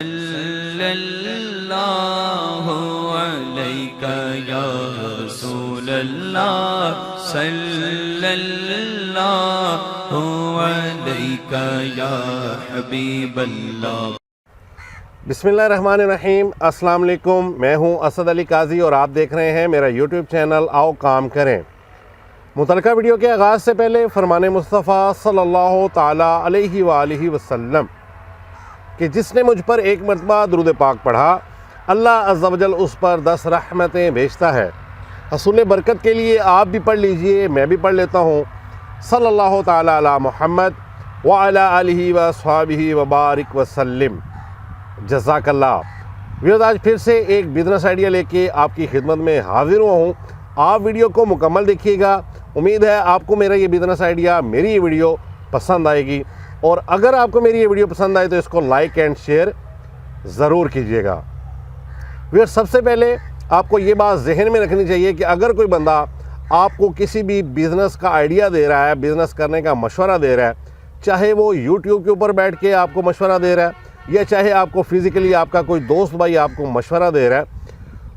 सल्लल्लाहु अलैका या रसूलल्लाह सल्लल्लाहु अलैका या हबीबल्लाह। बिस्मिल्लाहिर्रहमानिर्रहीम। अस्सलाम वालेकुम। मैं हूं असद अली काजी और आप देख रहे हैं मेरा यूट्यूब चैनल आओ काम करें। मुतलका वीडियो के आगाज़ से पहले फरमान मुस्तफ़ा सल्लल्लाहु ताला अलैहि वालिहि वसल्लम कि जिसने मुझ पर एक मरतबा दुरूद पाक पढ़ा अल्लाह अज़्ज़ा वजल उस पर 10 रहमतें भेजता है। हसूल बरकत के लिए आप भी पढ़ लीजिए, मैं भी पढ़ लेता हूँ। सल्लल्लाहु ताला अला मुहम्मद व अला आलिहि व अस्हाबिहि व बारिक वसल्लिम। जज़ाकल्लाह। व्यूअर्स, आज फिर से एक बिज़नेस आइडिया लेके आपकी खिदमत में हाजिर हुआ हूँ। आप वीडियो को मुकम्मल देखिएगा। उम्मीद है आपको मेरा ये बिज़नेस आइडिया, मेरी ये वीडियो पसंद आएगी। और अगर आपको मेरी ये वीडियो पसंद आए तो इसको लाइक एंड शेयर ज़रूर कीजिएगा। व्यूअर्स, सबसे पहले आपको ये बात जहन में रखनी चाहिए कि अगर कोई बंदा आपको किसी भी बिज़नेस का आइडिया दे रहा है, बिज़नेस करने का मशवरा दे रहा है, चाहे वो यूट्यूब के ऊपर बैठ के आपको मशवरा दे रहा है या चाहे आपको फिज़िकली आपका कोई दोस्त भाई आपको मशवरा दे रहा है,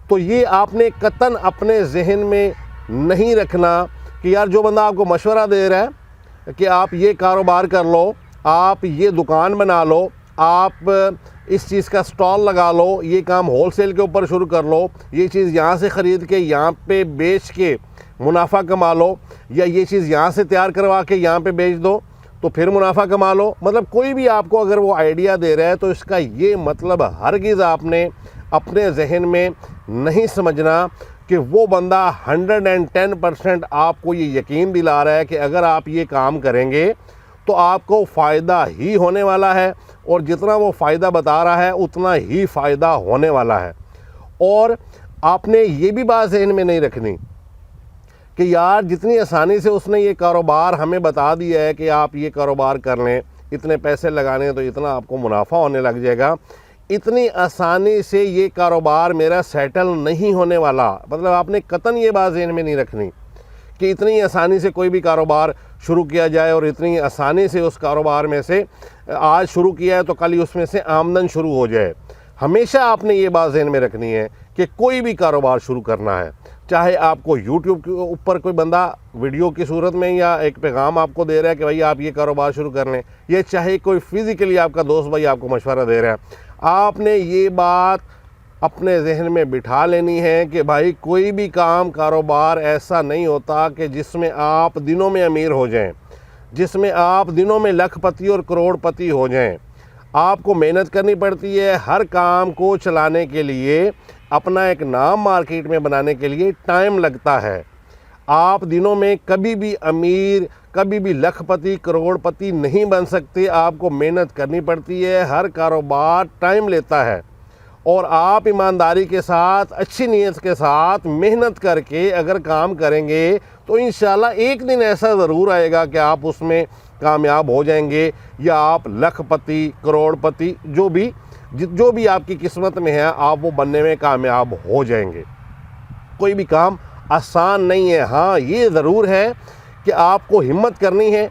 तो ये आपने कतन अपने जहन में नहीं रखना कि यार जो बंदा आपको मशवरा दे रहा है कि आप ये कारोबार कर लो, आप ये दुकान बना लो, आप इस चीज़ का स्टॉल लगा लो, ये काम होलसेल के ऊपर शुरू कर लो, ये चीज़ यहाँ से ख़रीद के यहाँ पे बेच के मुनाफा कमा लो, या ये चीज़ यहाँ से तैयार करवा के यहाँ पे बेच दो तो फिर मुनाफा कमा लो। मतलब कोई भी आपको अगर वो आइडिया दे रहा है तो इसका ये मतलब हरगिज़ आपने अपने जहन में नहीं समझना कि वो बंदा 110% आपको ये यकीन दिला रहा है कि अगर आप ये काम करेंगे तो आपको फ़ायदा ही होने वाला है, और जितना वो फ़ायदा बता रहा है उतना ही फ़ायदा होने वाला है। और आपने ये भी बात जहन में नहीं रखनी कि यार जितनी आसानी से उसने ये कारोबार हमें बता दिया है कि आप ये कारोबार कर लें, इतने पैसे लगाने तो इतना आपको मुनाफा होने लग जाएगा, इतनी आसानी से ये कारोबार मेरा सेटल नहीं होने वाला। मतलब आपने कतन ये बात जहन में नहीं रखनी कि इतनी आसानी से कोई भी कारोबार शुरू किया जाए और इतनी आसानी से उस कारोबार में से आज शुरू किया है तो कल ही उसमें से आमदन शुरू हो जाए। हमेशा आपने ये बात ज़हन में रखनी है कि कोई भी कारोबार शुरू करना है, चाहे आपको यूट्यूब के ऊपर कोई बंदा वीडियो की सूरत में या एक पैगाम आपको दे रहा है कि भाई आप ये कारोबार शुरू कर लें, या चाहे कोई फ़िज़िकली आपका दोस्त भाई आपको मशवरा दे रहा है, आपने ये बात अपने जहन में बिठा लेनी है कि भाई कोई भी काम कारोबार ऐसा नहीं होता कि जिसमें आप दिनों में अमीर हो जाएं, जिसमें आप दिनों में लखपति और करोड़पति हो जाएं। आपको मेहनत करनी पड़ती है। हर काम को चलाने के लिए, अपना एक नाम मार्केट में बनाने के लिए टाइम लगता है। आप दिनों में कभी भी अमीर, कभी भी लखपति करोड़पति नहीं बन सकते। आपको मेहनत करनी पड़ती है। हर कारोबार टाइम लेता है, और आप ईमानदारी के साथ, अच्छी नीयत के साथ मेहनत करके अगर काम करेंगे तो इंशाल्लाह एक दिन ऐसा ज़रूर आएगा कि आप उसमें कामयाब हो जाएंगे, या आप लखपति करोड़पति जो भी आपकी किस्मत में है आप वो बनने में कामयाब हो जाएंगे। कोई भी काम आसान नहीं है। हाँ, ये ज़रूर है कि आपको हिम्मत करनी है,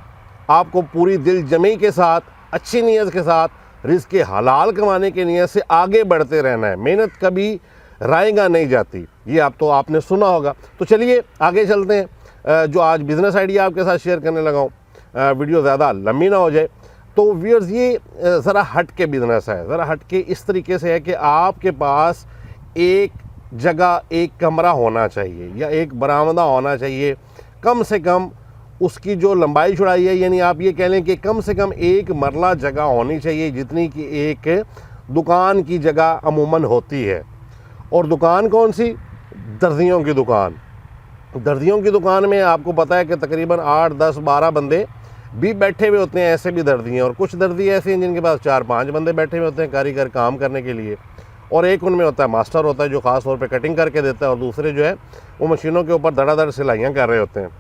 आपको पूरी दिल जमी के साथ, अच्छी नीयत के साथ, रिज़्क़ के हलाल कमाने की नीयत से आगे बढ़ते रहना है। मेहनत कभी रायगा नहीं जाती, ये आपने सुना होगा। तो चलिए आगे चलते हैं। जो आज बिज़नेस आइडिया आपके साथ शेयर करने लगा हूँ, वीडियो ज़्यादा लंबी ना हो जाए। तो व्यूअर्स, ये ज़रा हट के बिज़नेस है। ज़रा हट के इस तरीके से है कि आपके पास एक जगह, एक कमरा होना चाहिए या एक बरामदा होना चाहिए। कम से कम उसकी जो लंबाई चौड़ाई है, यानी आप ये कह लें कि कम से कम एक मरला जगह होनी चाहिए जितनी कि एक दुकान की जगह अमूमन होती है। और दुकान कौन सी? दर्जियों की दुकान। दर्जियों की दुकान में आपको पता है कि तकरीबन 8, 10, 12 बंदे भी बैठे हुए होते हैं। ऐसे भी दर्जी हैं, और कुछ दर्जी ऐसे हैं जिनके पास 4-5 बंदे बैठे हुए होते हैं कारीगर काम करने के लिए। और एक उनमें होता है मास्टर होता है जो ख़ास तौर पे कटिंग करके देता है, और दूसरे जो है वो मशीनों के ऊपर धड़ाधड़ सिलाइयाँ कर रहे होते हैं।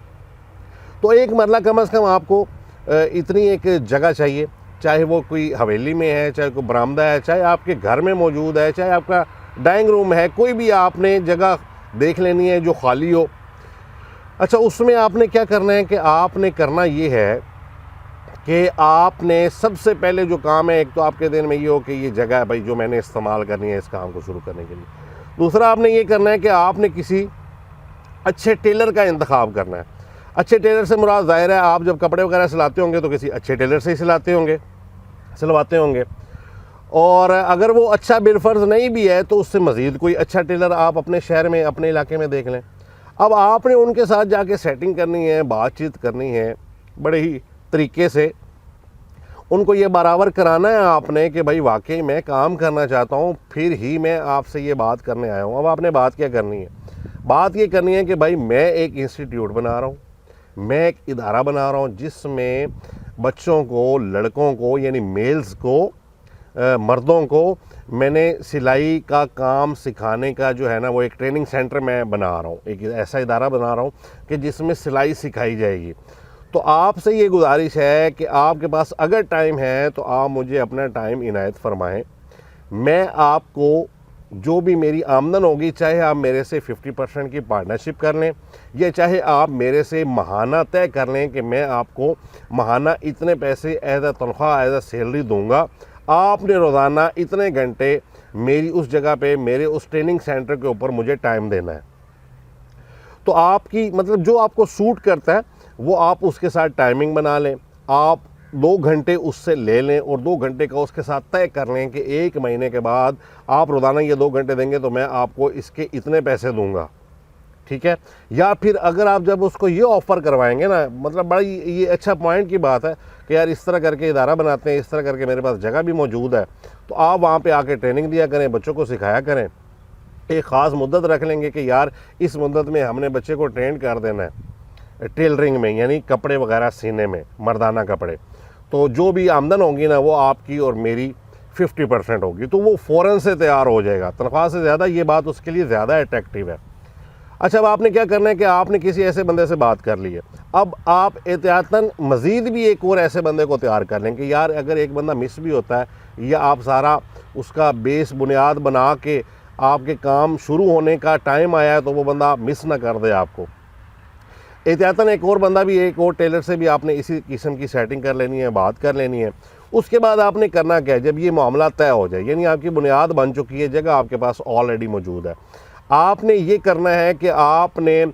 तो एक मरला कम से कम आपको इतनी एक जगह चाहिए, चाहे वो कोई हवेली में है, चाहे कोई बरामदा है, चाहे आपके घर में मौजूद है, चाहे आपका डाइनिंग रूम है, कोई भी आपने जगह देख लेनी है जो खाली हो। अच्छा, उसमें आपने क्या करना है कि आपने करना ये है कि आपने सबसे पहले जो काम है, एक तो आपके दिन में ये हो कि ये जगह है भाई जो मैंने इस्तेमाल करनी है इस काम को शुरू करने के लिए। दूसरा आपने ये करना है कि आपने किसी अच्छे टेलर का इंतखाब करना है। अच्छे टेलर से मुराद ज़ाहिर है आप जब कपड़े वगैरह सिलाते होंगे तो किसी अच्छे टेलर से ही सिलवाते होंगे। और अगर वो अच्छा बिलफर्ज नहीं भी है तो उससे मज़ीद कोई अच्छा टेलर आप अपने शहर में, अपने इलाके में देख लें। अब आपने उनके साथ जाके सेटिंग करनी है, बातचीत करनी है, बड़े ही तरीके से उनको ये बराबर कराना है आपने कि भाई वाकई मैं काम करना चाहता हूँ, फिर ही मैं आपसे ये बात करने आया हूँ। अब आपने बात क्या करनी है? बात ये करनी है कि भाई मैं एक इंस्टीट्यूट बना रहा हूँ, मैं एक इदारा बना रहा हूँ जिसमें बच्चों को, लड़कों को यानी मेल्स को, मर्दों को मैंने सिलाई का काम सिखाने का जो है ना वो एक ट्रेनिंग सेंटर मैं बना रहा हूँ, एक ऐसा इदारा बना रहा हूँ कि जिसमें सिलाई सिखाई जाएगी। तो आपसे ये गुजारिश है कि आपके पास अगर टाइम है तो आप मुझे अपना टाइम इनायत फरमाएं। मैं आपको जो भी मेरी आमदन होगी, चाहे आप मेरे से 50% की पार्टनरशिप कर लें या चाहे आप मेरे से माहाना तय कर लें कि मैं आपको माहाना इतने पैसे एज अ तनख्वाह, एज अ सैलरी दूंगा, आपने रोज़ाना इतने घंटे मेरी उस जगह पे, मेरे उस ट्रेनिंग सेंटर के ऊपर मुझे टाइम देना है। तो आपकी मतलब जो आपको सूट करता है वो आप उसके साथ टाइमिंग बना लें, आप 2 घंटे उससे ले लें और 2 घंटे का उसके साथ तय कर लें कि 1 महीने के बाद आप रोज़ाना ये 2 घंटे देंगे तो मैं आपको इसके इतने पैसे दूंगा, ठीक है। या फिर अगर आप जब उसको ये ऑफ़र करवाएंगे ना, मतलब बड़ी ये अच्छा पॉइंट की बात है कि यार इस तरह करके इदारा बनाते हैं, इस तरह करके मेरे पास जगह भी मौजूद है, तो आप वहाँ पे आके ट्रेनिंग दिया करें, बच्चों को सिखाया करें। एक ख़ास मुद्दत रख लेंगे कि यार इस मुद्दत में हमने बच्चे को ट्रेन कर देना है टेलरिंग में, यानी कपड़े वगैरह सीने में, मर्दाना कपड़े। तो जो भी आमदन होगी ना वो आपकी और मेरी 50% होगी, तो वो फ़ौरन से तैयार हो जाएगा, तनख्वाह से ज़्यादा। ये बात उसके लिए ज़्यादा अट्रैक्टिव है। अच्छा, अब आपने क्या करना है कि आपने किसी ऐसे बंदे से बात कर ली है, अब आप एहतियातन मज़ीद भी एक और ऐसे बंदे को तैयार कर लें कि यार अगर एक बंदा मिस भी होता है या आप सारा उसका बेस बुनियाद बना के आपके काम शुरू होने का टाइम आया है तो वो बंदा मिस ना कर दे आपको। एहतियातन एक और बंदा भी, एक और टेलर से भी आपने इसी किस्म की सेटिंग कर लेनी है, बात कर लेनी है। उसके बाद आपने करना क्या है, जब ये मामला तय हो जाए, यानी आपकी बुनियाद बन चुकी है, जगह आपके पास ऑलरेडी मौजूद है, आपने ये करना है कि आपने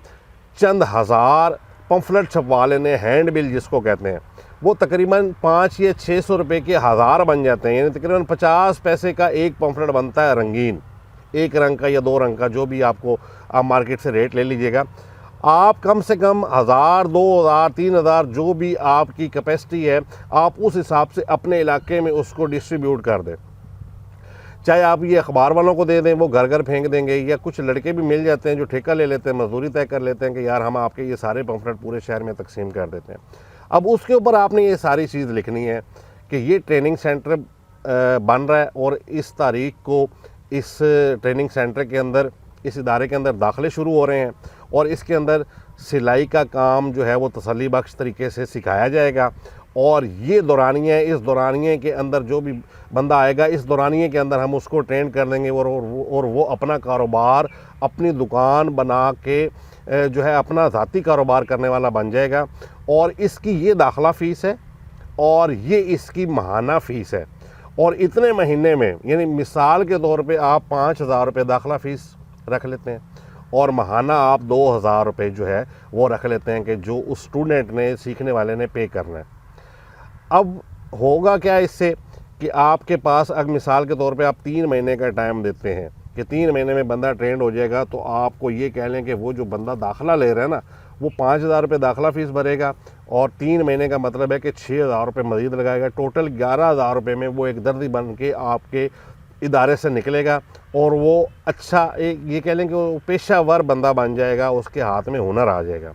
चंद हज़ार पम्फलेट छपवा लेने, हैंड बिल जिसको कहते हैं, वो तकरीबन 500 या 600 रुपये के हज़ार बन जाते हैं, यानी तकरीबन 50 पैसे का एक पम्फलेट बनता है रंगीन, एक रंग का या 2 रंग का, जो भी आपको आप मार्केट से रेट ले लीजिएगा। आप कम से कम 1000, 2000, 3000 जो भी आपकी कैपेसिटी है, आप उस हिसाब से अपने इलाके में उसको डिस्ट्रीब्यूट कर दें। चाहे आप ये अखबार वालों को दे दें, वो घर घर फेंक देंगे, या कुछ लड़के भी मिल जाते हैं जो ठेका ले लेते हैं, मजदूरी तय कर लेते हैं कि यार हम आपके ये सारे पम्फलेट पूरे शहर में तकसीम कर देते हैं। अब उसके ऊपर आपने ये सारी चीज़ लिखनी है कि ये ट्रेनिंग सेंटर बन रहा है और इस तारीख को इस ट्रेनिंग सेंटर के अंदर, इस इदारे के अंदर दाखिले शुरू हो रहे हैं और इसके अंदर सिलाई का काम जो है वो तसल्ली बख्श तरीके से सिखाया जाएगा। और ये दौरानिया, इस दौरानिए के अंदर जो भी बंदा आएगा, इस दौरानिए के अंदर हम उसको ट्रेन कर देंगे और वो अपना कारोबार, अपनी दुकान बना के जो है अपना ज़ाती कारोबार करने वाला बन जाएगा। और इसकी ये दाखिला फ़ीस है और ये इसकी माहाना फ़ीस है। और इतने महीने में, यानी मिसाल के तौर पे आप 5000 रुपये दाखिला फ़ीस रख लेते हैं और माहाना आप 2000 रुपये जो है वो रख लेते हैं कि जो उस स्टूडेंट ने, सीखने वाले ने पे करना है। अब होगा क्या इससे कि आपके पास अगर मिसाल के तौर पे आप 3 महीने का टाइम देते हैं कि 3 महीने में बंदा ट्रेंड हो जाएगा, तो आपको ये कह लें कि वो जो बंदा दाखिला ले रहा है ना, वो 5000 रुपये दाखिला फ़ीस भरेगा और 3 महीने का मतलब है कि 6000 रुपये मज़ीद लगाएगा। टोटल 11000 रुपये में वो एक दर्जी बन के आपके इदारे से निकलेगा और वो अच्छा एक ये कह लें कि वो पेशावर बंदा बन जाएगा, उसके हाथ में हुनर आ जाएगा।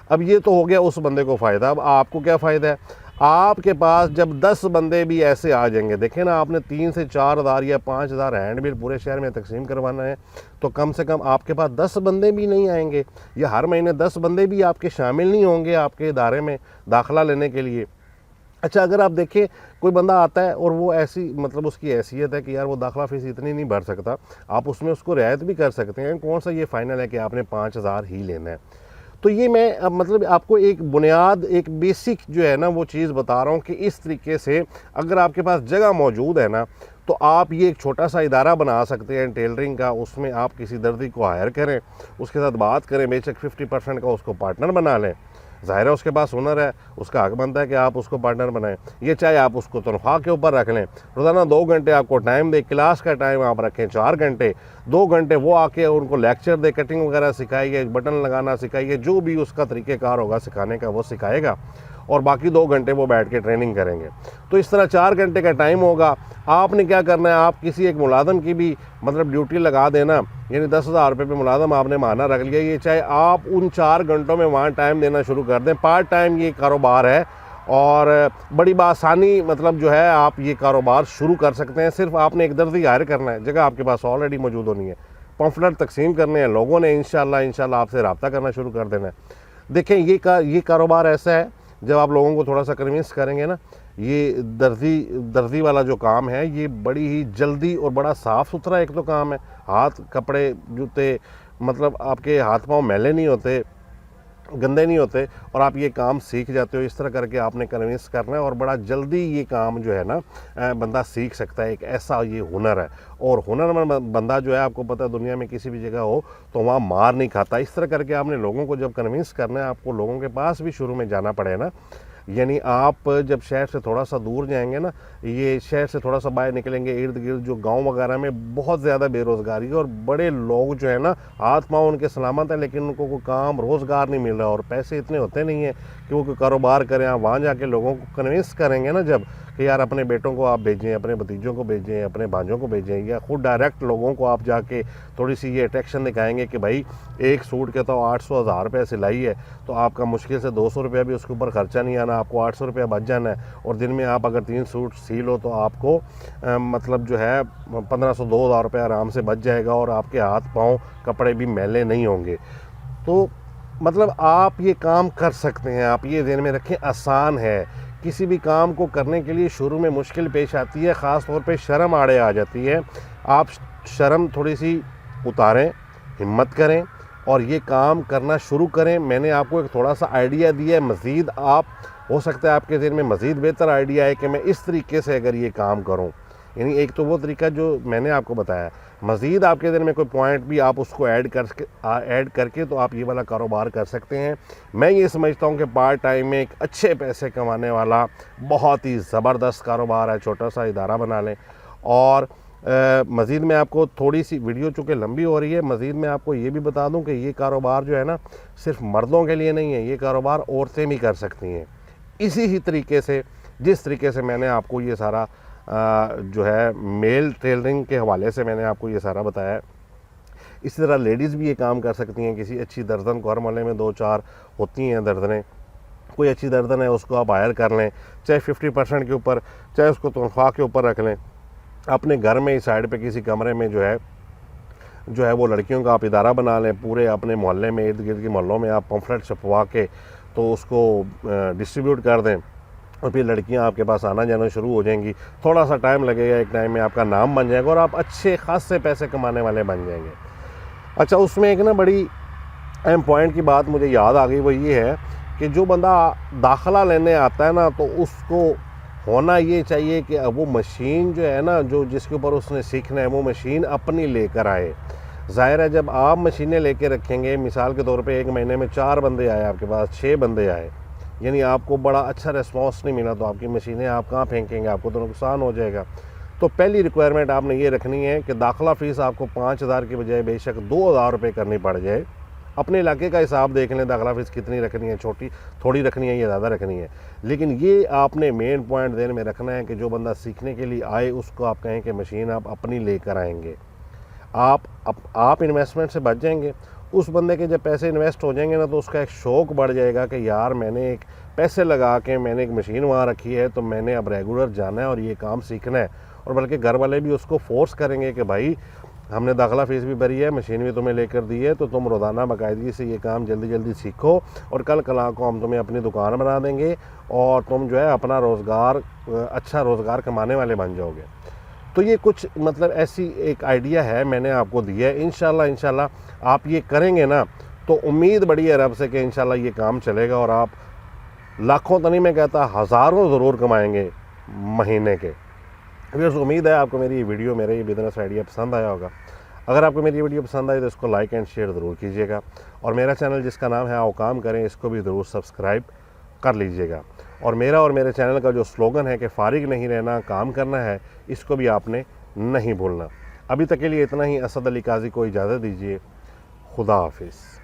अब ये तो हो गया उस बंदे को फ़ायदा। अब आपको क्या फ़ायदा है, आपके पास जब 10 बंदे भी ऐसे आ जाएंगे, देखें ना, आपने 3 से 4000 या 5000 हैंड बिल पूरे शहर में तकसीम करवाना है, तो कम से कम आपके पास 10 बंदे भी नहीं आएंगे, या हर महीने 10 बंदे भी आपके शामिल नहीं होंगे आपके इदारे में दाखिला लेने के लिए। अच्छा, अगर आप देखें कोई बंदा आता है और वो ऐसी, मतलब उसकी हैसियत है कि यार वो दाखिला फ़ीस इतनी नहीं भर सकता, आप उसमें उसको रियायत भी कर सकते हैं। कौन सा ये फ़ाइनल है कि आपने 5000 ही लेना है। तो ये मैं अब मतलब आपको एक बुनियाद, एक बेसिक जो है ना वो चीज़ बता रहा हूँ कि इस तरीके से अगर आपके पास जगह मौजूद है ना, तो आप ये एक छोटा सा इदारा बना सकते हैं टेलरिंग का। उसमें आप किसी दर्जी को हायर करें, उसके साथ बात करें, बेशक 50% का उसको पार्टनर बना लें। ज़ाहिर है उसके पास हुनर है, उसका हक बनता है कि आप उसको पार्टनर बनाएं। ये चाहे आप उसको तनख्वाह के ऊपर रख लें, रोज़ाना 2 घंटे आपको टाइम दे, क्लास का टाइम आप रखें 4 घंटे, 2 घंटे वो आके उनको लेक्चर दे, कटिंग वगैरह सिखाइए, बटन लगाना सिखाइए, जो भी उसका तरीक़ेकार होगा सिखाने का वो सिखाएगा, और बाकी 2 घंटे वो बैठ के ट्रेनिंग करेंगे। तो इस तरह 4 घंटे का टाइम होगा। आपने क्या करना है, आप किसी एक मुलाजम की भी मतलब ड्यूटी लगा देना, यानी 10,000 रुपये पे मुलाजम आपने माना रख लिया। ये चाहे आप उन 4 घंटों में वहाँ टाइम देना शुरू कर दें। पार्ट टाइम ये कारोबार है और बड़ी बासानी मतलब जो है आप ये कारोबार शुरू कर सकते हैं। सिर्फ आपने एक दर्जी हायर करना है, जगह आपके पास ऑलरेडी मौजूद होनी है, पम्फलेट तकसीम करने हैं, लोगों ने इंशाल्लाह आपसे रब्ता करना शुरू कर देना है। देखें ये कारोबार ऐसा है, जब आप लोगों को थोड़ा सा कन्विंस करेंगे ना, ये दर्जी वाला जो काम है ये बड़ी ही जल्दी और बड़ा साफ़ सुथरा एक तो काम है। हाथ, कपड़े, जूते, मतलब आपके हाथ पाँव मैले नहीं होते, गंदे नहीं होते, और आप ये काम सीख जाते हो। इस तरह करके आपने कन्विंस करना है और बड़ा जल्दी ये काम जो है ना बंदा सीख सकता है। एक ऐसा ये हुनर है, और हुनरमंद बंदा जो है आपको पता है दुनिया में किसी भी जगह हो तो वहाँ मार नहीं खाता। इस तरह करके आपने लोगों को जब कन्विंस करना है, आपको लोगों के पास भी शुरू में जाना पड़े ना, यानी आप जब शहर से थोड़ा सा दूर जाएंगे ना, ये शहर से थोड़ा सा बाहर निकलेंगे, इर्द गिर्द जो गांव वगैरह में बहुत ज़्यादा बेरोज़गारी है, और बड़े लोग जो है ना हाथ पाँव उनके सलामत है, लेकिन उनको कोई काम रोज़गार नहीं मिल रहा, और पैसे इतने होते नहीं हैं कि वो कोई कारोबार करें। आप वहाँ जाके लोगों को कन्विंस करेंगे ना जब, कि यार अपने बेटों को आप भेजें, अपने भतीजों को भेजें, अपने भांजों को भेजें, या खुद डायरेक्ट लोगों को आप जाके थोड़ी सी ये अट्रैक्शन दिखाएंगे कि भाई एक सूट के तो 800-1000 रुपये सिलाई है, तो आपका मुश्किल से 200 रुपया भी उसके ऊपर ख़र्चा नहीं आना, आपको 800 रुपया बच जाना है, और दिन में आप अगर 3 सूट सी लो तो आपको मतलब जो है 1500-2000 रुपये आराम से बच जाएगा, और आपके हाथ पाँव कपड़े भी मैले नहीं होंगे। तो मतलब आप ये काम कर सकते हैं। आप ये ध्यान में रखें, आसान है। किसी भी काम को करने के लिए शुरू में मुश्किल पेश आती है, ख़ास तौर पे शर्म आड़े आ जाती है। आप शर्म थोड़ी सी उतारें, हिम्मत करें और ये काम करना शुरू करें। मैंने आपको एक थोड़ा सा आइडिया दिया है, मज़ीद आप हो सकता है आपके दिल में मज़ीद बेहतर आइडिया है कि मैं इस तरीके से अगर ये काम करूं, यानी एक तो वो तरीका जो मैंने आपको बताया, मज़ीद आपके दिल में कोई पॉइंट भी आप उसको ऐड करके तो आप ये वाला कारोबार कर सकते हैं। मैं ये समझता हूँ कि पार्ट टाइम में एक अच्छे पैसे कमाने वाला बहुत ही ज़बरदस्त कारोबार है। छोटा सा इदारा बना लें। और मज़ीद मैं आपको थोड़ी सी वीडियो चूँकि लंबी हो रही है, मज़ीद मैं आपको ये भी बता दूं कि ये कारोबार जो है ना सिर्फ मर्दों के लिए नहीं है, ये कारोबार औरतें भी कर सकती हैं इसी ही तरीके से जिस तरीके से मैंने आपको ये सारा जो है मेल टेलरिंग के हवाले से मैंने आपको ये सारा बताया है। इसी तरह लेडीज़ भी ये काम कर सकती हैं। किसी अच्छी दर्जन को, हर मोहल्ले में 2-4 होती हैं दर्जनें, कोई अच्छी दर्जन है उसको आप हायर कर लें, चाहे 50% के ऊपर, चाहे उसको तनख्वाह के ऊपर रख लें। अपने घर में इस साइड पे किसी कमरे में जो है वो लड़कियों का आप इदारा बना लें। पूरे अपने मोहल्ले में, इर्द गिर्द के मोहल्लों में आप पम्फलेट छपवा के तो उसको डिस्ट्रीब्यूट कर दें, और फिर लड़कियां आपके पास आना जाना शुरू हो जाएंगी। थोड़ा सा टाइम लगेगा, एक टाइम में आपका नाम बन जाएगा और आप अच्छे खासे पैसे कमाने वाले बन जाएंगे। अच्छा, उसमें एक ना बड़ी अहम पॉइंट की बात मुझे याद आ गई, वो ये है कि जो बंदा दाखिला लेने आता है ना, तो उसको होना ये चाहिए कि वो मशीन जो है ना, जो जिसके ऊपर उसने सीखना है, वो मशीन अपनी लेकर आए। ज़ाहिर है जब आप मशीनें लेके रखेंगे, मिसाल के तौर पे एक महीने में 4 बंदे आए आपके पास, 6 बंदे आए, यानी आपको बड़ा अच्छा रिस्पॉन्स नहीं मिला, तो आपकी मशीनें आप कहाँ फेंकेंगे, आपको तो नुकसान हो जाएगा। तो पहली रिक्वायरमेंट आपने ये रखनी है कि दाखिला फ़ीस आपको 5000 के बजाय बेशक 2000 रुपये करनी पड़ जाए। अपने इलाके का हिसाब देख लें, दाखिला फ़ीस कितनी रखनी है, छोटी थोड़ी रखनी है या ज़्यादा रखनी है। लेकिन ये आपने मेन पॉइंट ध्यान में रखना है कि जो बंदा सीखने के लिए आए उसको आप कहें कि मशीन आप अपनी लेकर आएंगे। आप इन्वेस्टमेंट से बच जाएंगे। उस बंदे के जब पैसे इन्वेस्ट हो जाएंगे ना, तो उसका एक शौक़ बढ़ जाएगा कि यार मैंने एक पैसे लगा के मैंने एक मशीन वहाँ रखी है, तो मैंने अब रेगुलर जाना है और ये काम सीखना है। और बल्कि घर वाले भी उसको फोर्स करेंगे कि भाई हमने दाखिला फ़ीस भी भरी है, मशीन भी तुम्हें लेकर दी है, तो तुम रोज़ाना बाकायदगी से ये काम जल्दी जल्दी सीखो, और कल कला को हम तुम्हें अपनी दुकान बना देंगे और तुम जो है अपना रोज़गार, अच्छा रोज़गार कमाने वाले बन जाओगे। तो ये कुछ मतलब ऐसी एक आइडिया है मैंने आपको दिया है। इंशाल्लाह आप ये करेंगे ना, तो उम्मीद बड़ी है रब से कि इंशाल्लाह ये काम चलेगा और आप लाखों तो नहीं, मैं कहता हज़ारों ज़रूर कमाएंगे महीने के। व्यूअर्स, उम्मीद है आपको मेरी ये वीडियो, मेरा ये बिज़नेस आइडिया पसंद आया होगा। अगर आपको मेरी ये वीडियो पसंद आई तो इसको लाइक एंड शेयर ज़रूर कीजिएगा और मेरा चैनल जिसका नाम है आओ काम करें, इसको भी ज़रूर सब्सक्राइब कर लीजिएगा। और मेरा और मेरे चैनल का जो स्लोगन है कि फ़ारिग नहीं रहना, काम करना है, इसको भी आपने नहीं भूलना। अभी तक के लिए इतना ही। असद अली काजी को इजाज़त दीजिए। खुदा हाफिज़।